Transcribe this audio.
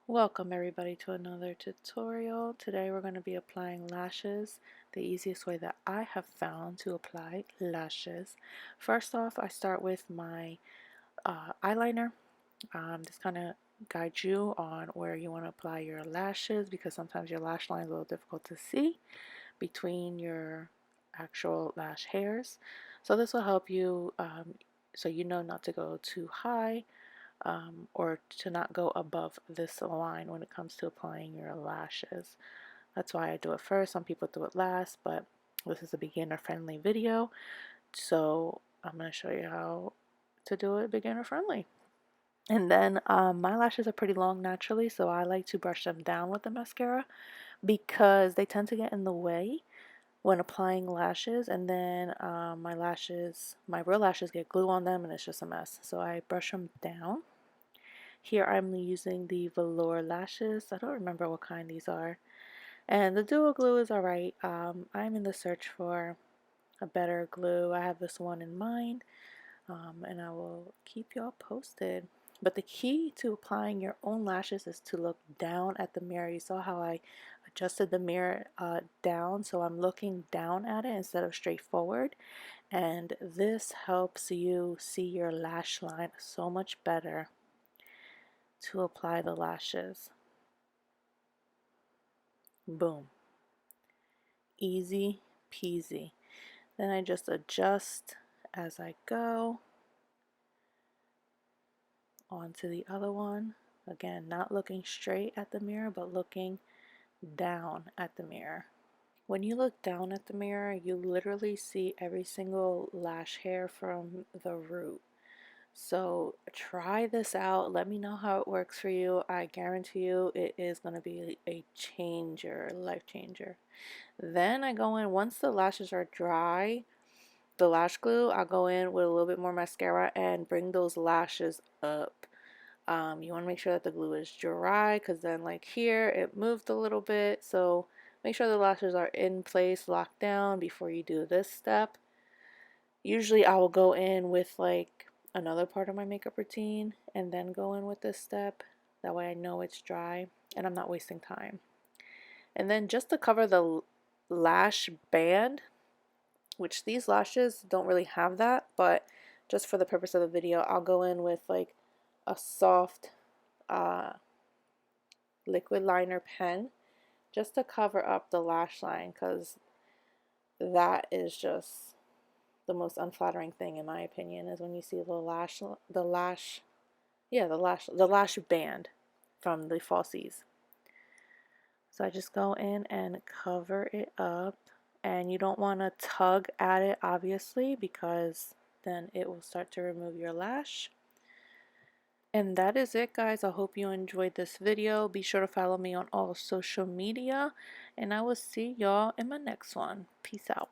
Welcome everybody to another tutorial. Today we're going to be applying lashes, the easiest way that I have found to apply lashes. First off, I start with my eyeliner. This kind of guides you on where you want to apply your lashes because sometimes your lash line is a little difficult to see between your actual lash hairs. So this will help you so you know not to go too high or to not go above this line when it comes to applying your lashes. That's why I do it first. Some people do it last, but this is a beginner friendly video, so I'm going to show you how to do it beginner friendly. And then my lashes are pretty long naturally, so I like to brush them down with the mascara because they tend to get in the way when applying lashes, and then my real lashes get glue on them and it's just a mess. So I brush them down. Here I'm using the Velour Lashes. I don't remember what kind these are. And the dual glue is alright. I'm in the search for a better glue. I have this one in mind, and I will keep y'all posted. But the key to applying your own lashes is to look down at the mirror. You saw how I adjusted the mirror down, so I'm looking down at it instead of straight forward. And this helps you see your lash line so much better to apply the lashes. Boom. Easy peasy. Then I just adjust as I go onto the other one. Again, not looking straight at the mirror, but looking down at the mirror. When you look down at the mirror, you literally see every single lash hair from the root. So try this out. Let me know how it works for you. I guarantee you it is going to be a changer, life changer. Then I go in, once the lashes are dry, the lash glue, I'll go in with a little bit more mascara and bring those lashes up. You want to make sure that the glue is dry because then like here it moved a little bit. So make sure the lashes are in place, locked down before you do this step. Usually I will go in with like another part of my makeup routine and then go in with this step. That way I know it's dry and I'm not wasting time. And then just to cover the lash band, which these lashes don't really have that, but just for the purpose of the video, I'll go in with like a soft liquid liner pen just to cover up the lash line, because that is just the most unflattering thing in my opinion, is when you see the lash band from the falsies. So I just go in and cover it up, and you don't want to tug at it obviously because then it will start to remove your lash. And that is it, guys. I hope you enjoyed this video. Be sure to follow me on all social media, and I will see y'all in my next one. Peace out.